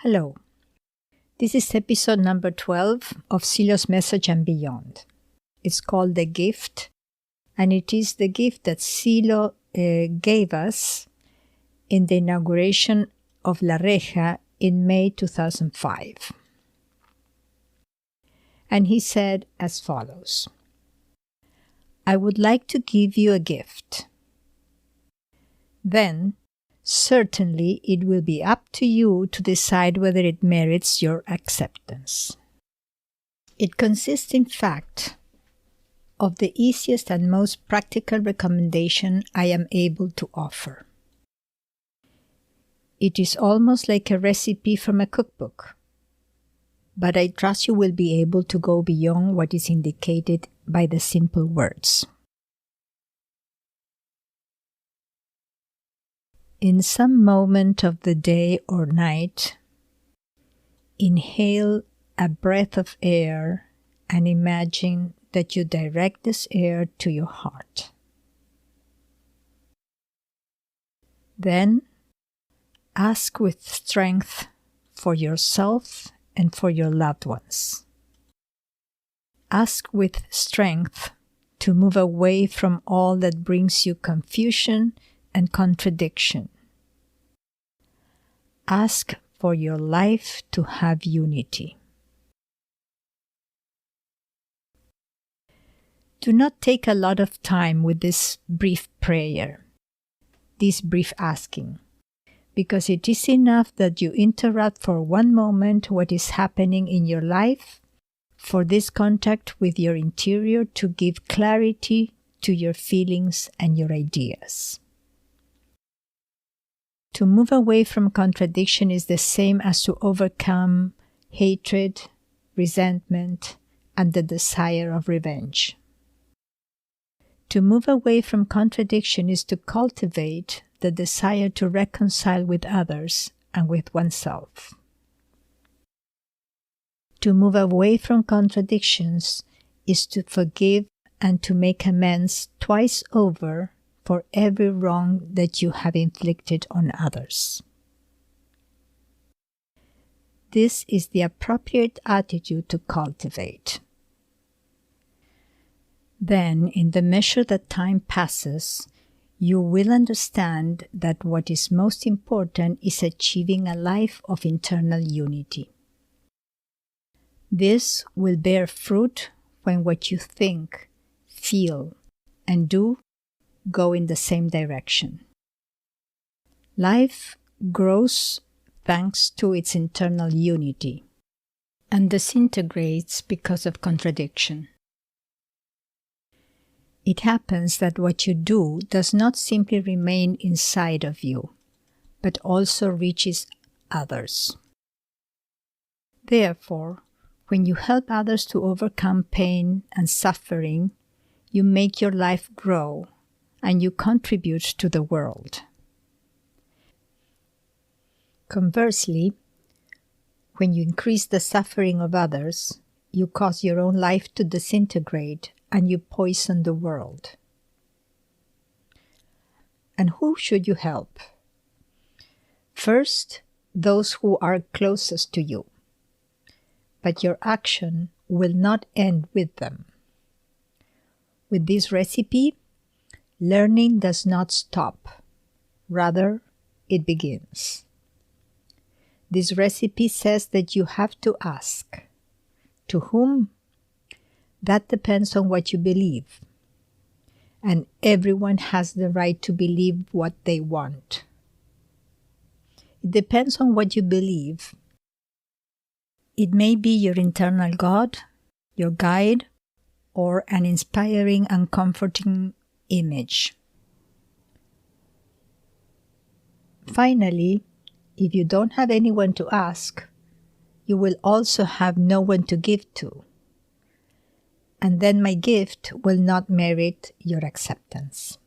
Hello. This is episode number 12 of Silo's Message and Beyond. It's called The Gift, and it is the gift that Silo gave us in the inauguration of La Reja in May 2005. And he said as follows: I would like to give you a gift. Then, certainly it will be up to you to decide whether it merits your acceptance. It consists, in fact, of the easiest and most practical recommendation I am able to offer. It is almost like a recipe from a cookbook, but I trust you will be able to go beyond what is indicated by the simple words. In some moment of the day or night, inhale a breath of air and imagine that you direct this air to your heart. Then, ask with strength for yourself and for your loved ones. Ask with strength to move away from all that brings you confusion and contradiction. Ask for your life to have unity. Do not take a lot of time with this brief prayer, this brief asking, because it is enough that you interrupt for one moment what is happening in your life, for this contact with your interior to give clarity to your feelings and your ideas. To move away from contradiction is the same as to overcome hatred, resentment, and the desire of revenge. To move away from contradiction is to cultivate the desire to reconcile with others and with oneself. To move away from contradictions is to forgive and to make amends twice over for every wrong that you have inflicted on others. This is the appropriate attitude to cultivate. Then, in the measure that time passes, you will understand that what is most important is achieving a life of internal unity. This will bear fruit when what you think, feel, and do go in the same direction. Life grows thanks to its internal unity and disintegrates because of contradiction. It happens that what you do does not simply remain inside of you, but also reaches others. Therefore, when you help others to overcome pain and suffering, you make your life grow and you contribute to the world. Conversely, when you increase the suffering of others, you cause your own life to disintegrate and you poison the world. And who should you help? First, those who are closest to you. But your action will not end with them. With this recipe, learning does not stop. Rather, it begins. This recipe says that you have to ask. To whom? That depends on what you believe. And everyone has the right to believe what they want. It depends on what you believe. It may be your internal God, your guide, or an inspiring and comforting image. Finally, if you don't have anyone to ask, you will also have no one to give to. And then my gift will not merit your acceptance.